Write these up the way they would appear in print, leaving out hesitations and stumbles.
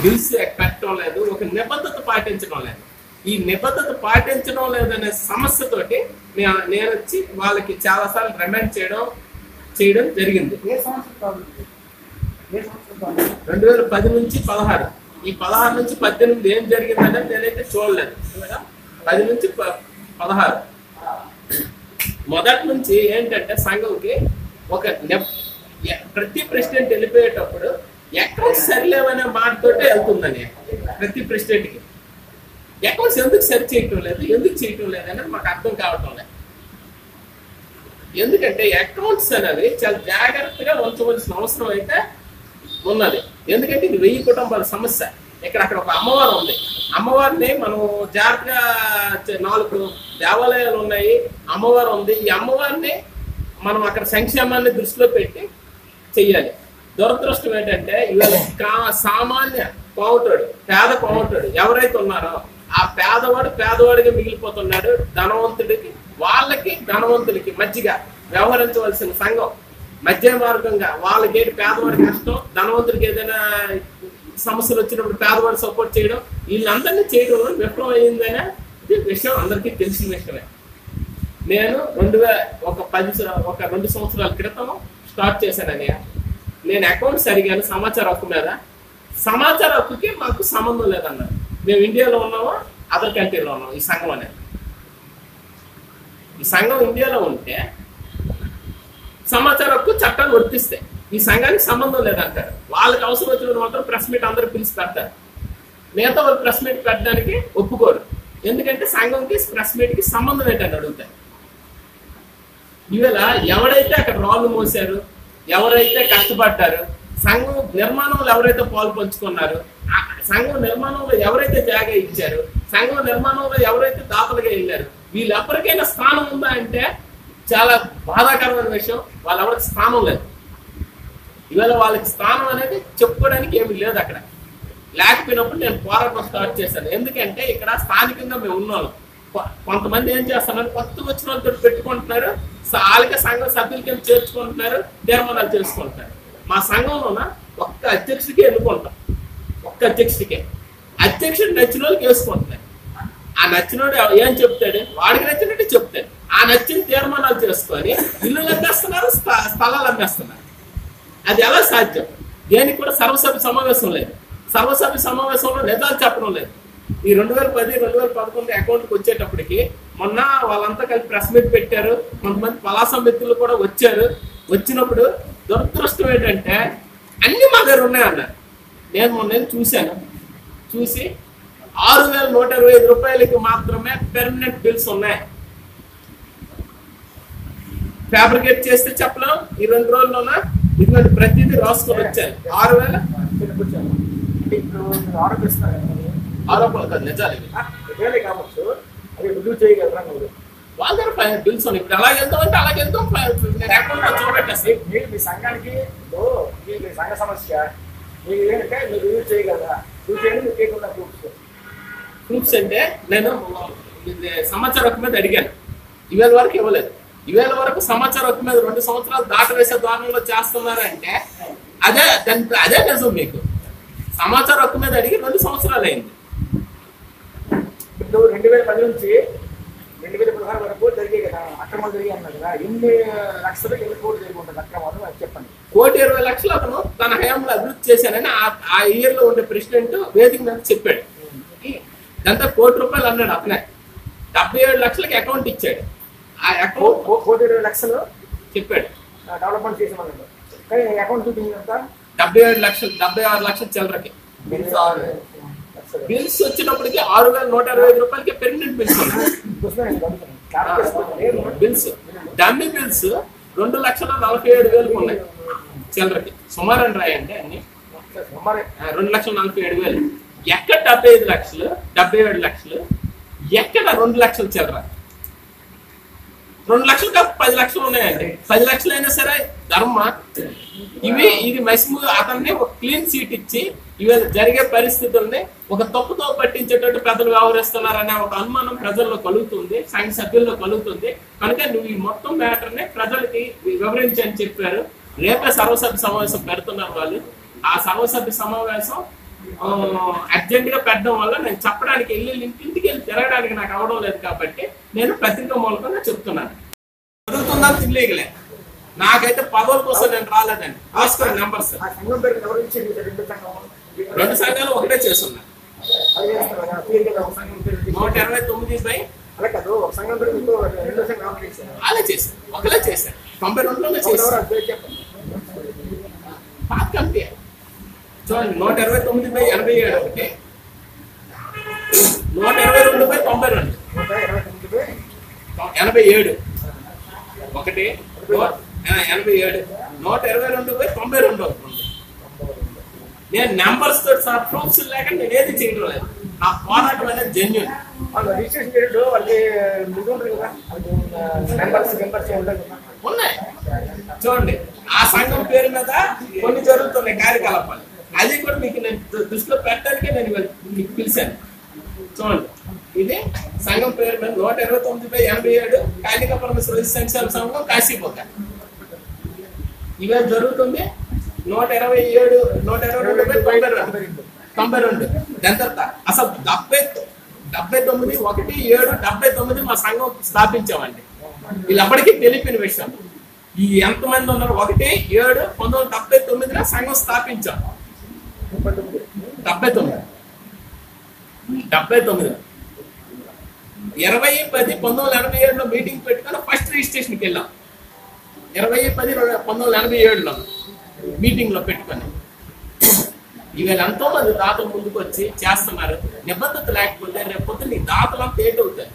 Bills పెట్టడం లేదు, ఒక నిబద్ధత పాటించడం లేదు. ఈ నిబద్ధత పాటించడం లేదనే సమస్యతోటి నేను వచ్చి వాళ్ళకి చాలాసార్లు రిమైండ్ చేయడం జరిగింది. 2010 నుంచి 16, ఈ 16 నుంచి 18 ఏం జరిగిందనేది నేనైతే చూడలేదు. 10 నుంచి 16 మొదటి నుంచి ఏంటంటే సంఘంకి ఒక ప్రతి ప్రెసిడెంట్ వెళ్ళిపోయేటప్పుడు అకౌంట్స్ సరిలేవనే మాటతోటే వెళ్తుందని. ప్రతి ప్రెసిడెంట్కి అకౌంట్స్ ఎందుకు సరి చేయటం లేదు, ఎందుకు చేయటం లేదు అనేది మాకు అర్థం కావటం లేదు. ఎందుకంటే అకౌంట్స్ అనేవి చాలా జాగ్రత్తగా ఉంచవలసిన అవసరం అయితే ఉన్నది. ఎందుకంటే ఇది 1000 కుటుంబాల సమస్య. అక్కడ ఒక అమ్మవారు ఉంది. అమ్మవారిని మనం జాగ్రత్తగా 4 దేవాలయాలు ఉన్నాయి, అమ్మవారు ఉంది. ఈ అమ్మవారిని మనం అక్కడ సంక్షేమాన్ని దృష్టిలో పెట్టి చెయ్యాలి. దురదృష్టం ఏంటంటే ఇవాళ సామాన్య కోమటోడు, పేద కోమటోడు ఎవరైతే ఉన్నారో ఆ పేదవాడిగా మిగిలిపోతున్నాడు. ధనవంతులకి మధ్యగా వ్యవహరించవలసిన సంఘం మధ్య మార్గంగా వాళ్ళకి పేదవాడి కష్టం, ధనవంతుడికి ఏదైనా సమస్యలు వచ్చినప్పుడు పేదవాడు సపోర్ట్ చేయడం, వీళ్ళందరినీ చేయడం విఫలం అయిందనే విషయం అందరికీ తెలిసిన విషయమే. నేను 2 సంవత్సరాల క్రితం స్టార్ట్ చేశానని నేను అకౌంట్స్ అడిగాను సమాచార హక్కు మీద. సమాచార హక్కుకి మాకు సంబంధం లేదన్నారు. మేము ఇండియాలో ఉన్నామో అదర్ కంట్రీలో ఉన్నాం. ఈ సంఘం అనేది ఈ సంఘం ఇండియాలో ఉంటే సమాచార హక్కు చట్టాలు వర్తిస్తాయి. ఈ సంఘానికి సంబంధం లేదంటారు. వాళ్ళకి అవసరం వచ్చినప్పుడు మాత్రం ప్రెస్ మీట్ అందరూ పిలిచి పెడతారు. మిగతా వాళ్ళు ప్రెస్ మీట్ పెట్టడానికి ఒప్పుకోరు. ఎందుకంటే సంఘంకి ప్రెస్ మీట్కి సంబంధం ఏంటని అడుగుతారు. ఇవాళ ఎవరైతే అక్కడ రాళ్ళు మోసారు, ఎవరైతే కష్టపడ్డారు, సంఘం నిర్మాణంలో ఎవరైతే పాలు పంచుకున్నారు, సంఘం నిర్మాణంలో ఎవరైతే జాగా ఇచ్చారు, సంఘం నిర్మాణంలో ఎవరైతే దాతలుగా వెళ్ళారు, వీళ్ళెవరికైనా స్థానం ఉందా అంటే చాలా బాధాకరమైన విషయం. వాళ్ళెవరికి స్థానం లేదు. ఇవాళ వాళ్ళకి స్థానం అనేది చెప్పుకోవడానికి ఏమి లేదు. అక్కడ లేకపోయినప్పుడు నేను పోరాటం స్టార్ట్ చేశాను. ఎందుకంటే ఇక్కడ స్థానికంగా మేము ఉన్నాము. కొంతమంది ఏం చేస్తున్నారు, కొత్త వచ్చిన వాళ్ళతో పెట్టుకుంటున్నారు, వాళ్ళకే సంఘం సభ్యులకి చేర్చుకుంటున్నారు, తీర్మానాలు చేసుకుంటున్నారు. మా సంఘంలోన ఒక్క అధ్యక్షుడికి ఎన్నుకుంటాం. ఒక్క అధ్యక్షుడికే అధ్యక్షుడు నచ్చిన వాళ్ళకి వేసుకుంటున్నారు. ఆ నచ్చినోడు ఏం చెప్తాడు, వాడికి నచ్చినట్టు చెప్తాడు. ఆ నచ్చిన తీర్మానాలు చేసుకొని ఇల్లులు అమ్మేస్తున్నారు, స్థలాలు అమ్మేస్తున్నారు. అది ఎలా సాధ్యం? దేనికి కూడా సర్వసభ్య సమావేశం లేదు. సర్వసభ్య సమావేశంలో నిజాలు చెప్పడం లేదు. ఈ 2010, 2011 అకౌంట్కి వచ్చేటప్పటికి మొన్న వాళ్ళంతా కలిసి ప్రెస్ మీట్ పెట్టారు. కొంతమంది పలాస మిత్రులు కూడా వచ్చారు. వచ్చినప్పుడు దురదృష్టం ఏంటంటే అన్ని మా దగ్గర ఉన్నాయన్నారు. నేను మొన్న చూశాను. చూసి 6,125 రూపాయలకి మాత్రమే పెర్మనెంట్ బిల్స్ ఉన్నాయి. ఫ్యాబ్రికేట్ చేస్తే చెప్పలేం. ఈ 2 రోజుల్లోన ఇటువంటి ప్రతిదీ రాసుకొని వచ్చాను. 6,000 ఆరోపణలు కాదు, నిజాలు కావచ్చు. అది రుజువు చేయగలరా? వాళ్ళ దగ్గర బిల్స్ ఉన్నాయి. ఇప్పుడు అలాగే వెళ్తాం అంటే అలాగే వెళ్తాం. నేను అకౌంట్ చూపెట్టేసి మీరు మీ సంఘానికి మీ సంఘ సమస్య మీకు ఏంటంటే మీరు రుజువు చేయగలరా? రుజువు చేయండి. మీకు కేకుండా ప్రూఫ్స్ అంటే నేను సమాచార హక్కు మీద అడిగాను. ఇవేళ వరకు ఇవ్వలేదు. ఇవేళ వరకు సమాచార హక్కు మీద 2 సంవత్సరాలు దాటవేసే ద్వారంలో చేస్తున్నారంటే అదే నిజం. మీకు సమాచార హక్కు మీద అడిగి 2 సంవత్సరాలు అయింది. ఇప్పుడు 2010 నుంచి 2016 వరకు జరిగే కదా అక్రమాలు జరిగాయి అన్నారు కదా. ఎన్ని లక్షలు ఎన్ని కోట్లు జరిగి ఉంటుంది అక్రమాలు అది చెప్పండి. 1,20,00,000 అతను తన హయాంలో అభివృద్ధి చేశానని ఆ ఇయర్ లో ఉండే ప్రెసిడెంట్ వేదిక మీద చెప్పాడు. దాంతో ₹1,00,00,000 అన్నాడు. అతనే 77 లక్షలకి అకౌంట్ ఇచ్చాడు. ఆ అకౌంట్ 1,20,00,000 చెప్పాడు డెవలప్మెంట్ చేసామన్నాడు. కానీ అకౌంట్ చూపించినంత 76 లక్షల చిల్లరకి బిల్స్ వచ్చినప్పటికీ 6,125 రూపాయలకి permanent bills bills dummy bills 2,47,000 ఉన్నాయి చిల్లరకి. సుమారు అని రాయండి అన్ని 2,47,000. ఎక్కడ 75 లక్షలు 77 లక్షలు, ఎక్కడ 2 లక్షలు చిల్లర? 2 లక్షలు కాదు 10 లక్షలు ఉన్నాయండి. 10 లక్షలు అయినా సరే ధర్మ. ఇది మసిము అతన్ని ఒక క్లీన్ సీట్ ఇచ్చి ఇవాళ జరిగే పరిస్థితుల్ని ఒక తప్పుతో పట్టించేటట్టు పెద్దలు వ్యవహరిస్తున్నారనే ఒక అనుమానం ప్రజల్లో కలుగుతుంది, సంఘ సభ్యుల్లో కలుగుతుంది. కనుక నువ్వు ఈ మొత్తం మ్యాటర్ని ప్రజలకి వివరించి అని చెప్పారు. రేపే సర్వసభ్య సమావేశం పెడుతున్నారు వాళ్ళు. ఆ సర్వసభ్య సమావేశం అర్జెంట్ గా పెట్టడం వల్ల నేను చెప్పడానికి ఇంటికి వెళ్ళి తిరగడానికి నాకు అవడం లేదు కాబట్టి నేను పత్రిక మూలకంగా చెప్తున్నాను. జరుగుతుందని తెలియగలే, నాకైతే పదవుల కోసం నేను రాలేదండి. ఆస్కర్ నెంబర్స్ రెండు సంఘాలు ఒకటే చేస్తున్నా. 129 అలా కాదు, ఒక సంఘం అలా చేశాను, ఒకలే చేశాను. 92లోనే చేశాను. పాత కమిటీ చూడండి, 129/87 ఒకటి, 122/92, 87 ఒకటి, 87, 122/92 ఒకటి. నేను నెంబర్స్ తో ప్రూఫ్స్ లేక నేను ఏది చేయడం లేదు. నా పోరాటం అనేది జెన్యూన్. రిజిస్ట్రేషన్ పీరియడ్ వాళ్ళకి ఉన్నాయి చూడండి. ఆ సంఘం పేరు మీద కొన్ని జరుగుతున్నాయి కార్యకలాపాలు. అది కూడా మీకు నేను దృష్టిలో పెట్టడానికే నేను మీకు పిలిచాను. చూడండి, ఇది సంఘం పేరు మీద 129/87 కాళిక పరమేశ్వర సంక్షేమ సంఘం కాశీపోక. ఇవే జరుగుతుంది 127, 122/92. దాని తర్వాత అసలు 79/1/7/79 మా సంఘం స్థాపించామండి. వీళ్ళప్పటికీ తెలిపిన విషయం. ఈ ఎంతమంది ఉన్నారు? 1/7/1979 సంఘం స్థాపించాం. 79 20/10/1987 మీటింగ్ పెట్టుకొని ఫస్ట్ రిజిస్ట్రేషన్కి వెళ్ళాం. 20/10/1987 మీటింగ్ లో పెట్టుకొని ఇవాళ ఎంతో మంది దాతలు ముందుకు వచ్చి చేస్తున్నారు. నిబద్ధత లేకపోతే రేపొద్దు నీ దాతలంతా ఏటవుతాయి.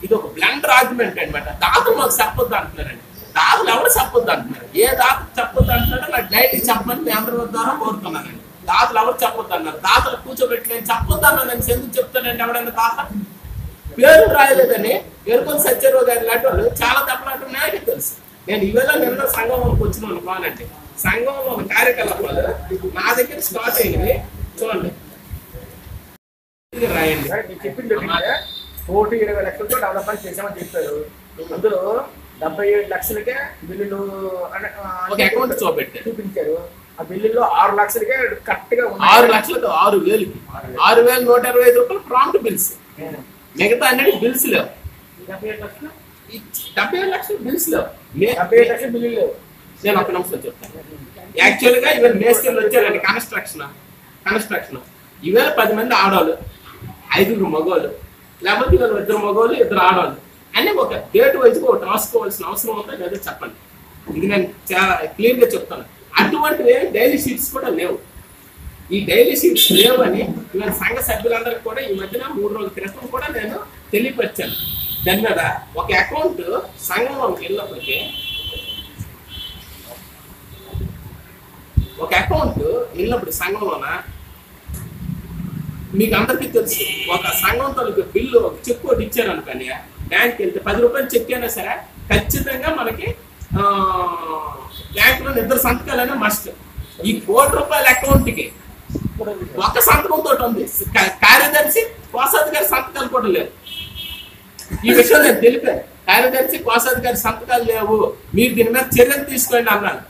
ఇది ఒక బ్లండర్ ఆర్గ్యుమెంట్ అనమాట. దాతలు మాకు చెప్పొద్దు అంటున్నారండి. దాతలు ఎవరు చెప్పొద్దు అంటున్నారు? ఏ దాత చెప్పొద్దు అంటున్నారో నాకు డైరెక్ట్ చెప్పమని మీ అందరి ద్వారా కోరుతున్నానండి. దాతలు ఎవరు చెప్పొద్దు అన్నారు? దాతలు కూర్చోబెట్టలేదు చెప్పొద్దు అన్నాను. నేను ఎందుకు చెప్తానండి? ఎవడన్నా దాత పేరు రాయలేదని ఎరుకొని సత్యరావు గారి లాంటి వాళ్ళు చాలా తప్పలాంటి నాకే తెలుసు. నేను ఇవాళ నిన్న సంఘంలోకి వచ్చిన కానండి. సంఘంలో కార్యకలాపాలు నా దగ్గర స్టార్ట్ అయినవి. చూడండి, రాయండి. చెప్పింది 120 లక్షలతో డెవలప్మెంట్ చేసామని చెప్పారు. అందులో 77 లక్షలకే బిల్లులు అకౌంట్ చూపించారు. ఆ బిల్లుల్లో 6 లక్షలకే కరెక్ట్ గా 6 లక్షలకు 6,000కి 6,125 రూపాయలు ప్రాంప్ట్ బిల్స్. మిగతా అన్నిటి బిల్స్ లేవు. 77 లక్షలు బిల్స్ లేవు. 77 లక్షల బిల్లు లేవు. నేను ఒక నిమిషం చెప్తాను. యాక్చువల్ గా ఇవాళ మేస్త్రీలు వచ్చారండి. కన్స్ట్రక్షన్ ఇవాళ 10 మంది ఆడవాళ్ళు, 5 మగవాళ్ళు, లేకపోతే ఇవాళ 2 మగవాళ్ళు 2 ఆడవాళ్ళు అని ఒక డేట్ వైజ్ ఒకటి రాసుకోవాల్సిన అవసరం ఉందా లేదా చెప్పండి. ఇది నేను చాలా క్లియర్ గా చెప్తాను. అటువంటివి డైలీ షీట్స్ కూడా లేవు. ఈ డైలీ షీట్స్ లేవని ఇవాళ సంఘ సభ్యులందరికీ కూడా ఈ మధ్యన 3 రోజుల క్రితం కూడా నేను తెలియపరిచాను. దాని మీద ఒక అకౌంట్ సంఘంలోకి వెళ్ళినప్పటికీ ఒక అకౌంట్ వెళ్ళినప్పుడు సంఘంలోన మీకు అందరికీ తెలుసు. ఒక సంఘం తోలికి బిల్లు ఒక చెక్ ఒకటి ఇచ్చారు అనుకోండి, బ్యాంక్కి వెళ్తే 10 రూపాయలు చెక్ అయినా సరే ఖచ్చితంగా మనకి బ్యాంకులో 2 సంతకాలనే మస్ట్. ఈ 1 కోటి రూపాయల అకౌంట్కి ఒక సంతకంతో ఉంది. కార్యదర్శి కోశాధికారి సంతకాలు కూడా లేవు. ఈ విషయం నేను తెలిపాను. కార్యదర్శి కోశాధికారి సంతకాలు లేవు, మీరు దీని మీద చర్యలు తీసుకోండి అన్నాను.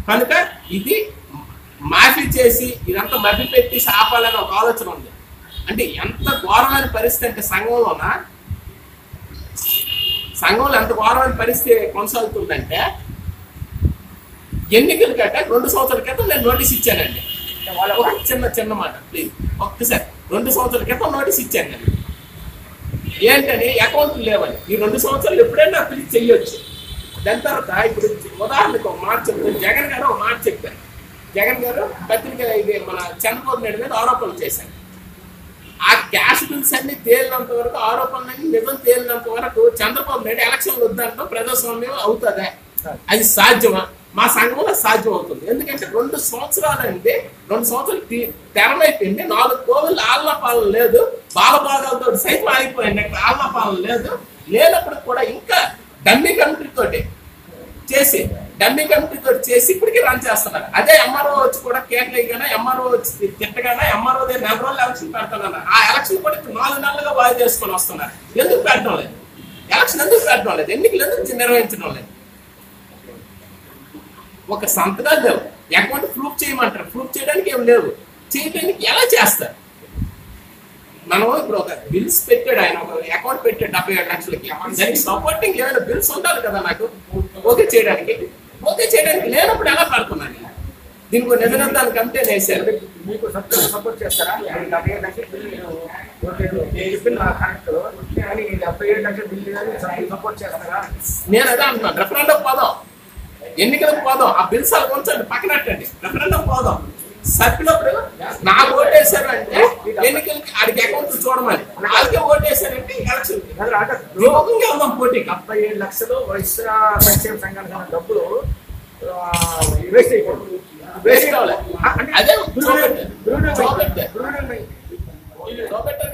కనుక ఇది మాఫీ చేసి ఇదంతా మభ్య పెట్టి ఆపాలని ఒక ఆలోచన ఉంది. అంటే ఎంత ఘోరమైన పరిస్థితి అంటే సంఘంలో ఎంత ఘోరమైన పరిస్థితి కొనసాగుతుందంటే ఎన్నికల కట్ట 2 సంవత్సరాల క్రితం నేను నోటీస్ ఇచ్చానండి. ఒక చిన్న మాట ప్లీజ్ ఒక్కసారి. 2 సంవత్సరాల క్రితం నోటీస్ ఇచ్చాను నేను. ఏంటని అకౌంట్లు లేవని. ఈ 2 సంవత్సరాలు ఎప్పుడైనా అప్లై చెయ్యొచ్చు. దాని తర్వాత ఇప్పుడు ఉదాహరణకు ఒక మాట చెప్తాను. జగన్ గారు ఒక మాట చెప్పారు. జగన్ గారు పత్రిక ఇది మన చంద్రబాబు నాయుడు మీద ఆరోపణలు చేశారు. ఆ క్యాష్ బిల్స్ అన్ని తేలినంత వరకు, ఆరోపణలన్నీ నిజం తేలినంత వరకు చంద్రబాబు నాయుడు ఎలక్షన్ వద్దంటూ ప్రజాస్వామ్యం అవుతుందా? అది సాధ్యమా? మా సంఘంలో సాధ్యం అవుతుంది. ఎందుకంటే 2 సంవత్సరాలు అంటే 2 సంవత్సరాలు తెరమైపోయింది. 4 కోవిళ్ళు ఆలన పాలన లేదు. బాలభాగాలతో సైతం ఆగిపోయింది. అక్కడ ఆలన పాలన లేదు. లేనప్పుడు కూడా ఇంకా డమ్మీ కమిటీతో చేసి ఇప్పటికీ రన్ చేస్తున్నారు. అదే ఎంఆర్ఓ వచ్చి కూడా కేకలేగానే, ఎంఆర్ఓ వచ్చి తిట్టగానే ఎంఆర్ఓ 4 రోజులు ఎలక్షన్ పెడతానన్నారు. ఆ ఎలక్షన్ కూడా 4 నెలలుగా వాయిదా చేసుకొని వస్తున్నారు. ఎందుకు పెట్టడం లేదు? ఎలక్షన్ ఎందుకు పెట్టడం లేదు? ఎన్నికలు ఎందుకు నిర్వహించడం లేదు? ఒక సంతకాలు లేవు. అకౌంట్ ప్రూఫ్ చేయమంటారు. ప్రూఫ్ చేయడానికి ఏం లేవు. చేయడానికి ఎలా చేస్తారు? మనం ఇప్పుడు ఒక బిల్స్ పెట్టాడు ఆయన, ఒక అకౌంట్ పెట్టాడు 77 లక్షలకి, దానికి సపోర్టింగ్ ఏమైనా బిల్స్ ఉండాలి కదా నాకు ఓకే చేయడానికి. ఓకే చేయడానికి లేనప్పుడు ఎలా పడుతున్నాను? దీనికి నిజంగా కమిటీ వేశారు. మీకు సపోర్ట్ చేస్తారా? 77 లక్షల బిల్లు నేను చెప్పిన కరెక్ట్, కానీ 77 లక్షల బిల్లు సపోర్ట్ చేస్తారా? నేను అదే అంటున్నాను, రెఫరెండం పోదాం, ఎన్నికలకు పోదాం, ఆ బిల్స్ అలా ఉంచండి పక్కనట్టండి, రెఫరెండం పోదాం. సర్పినప్పుడు నాకు ఓటేశారు అంటే ఎన్నికలకి ఆడికి అకౌంట్ చూడమని, వాళ్ళకే ఓటేశారంటే ఎలక్షన్ వెళ్దాం పోటీ. 77 లక్షలు వైశ్య సంక్షేమ సంఘానికి డబ్బులు వేస్ట్ అయిపోయింది. వేస్ట్ అవ్వలేదు, అదే చూపెట్టారు. చూపెట్టారు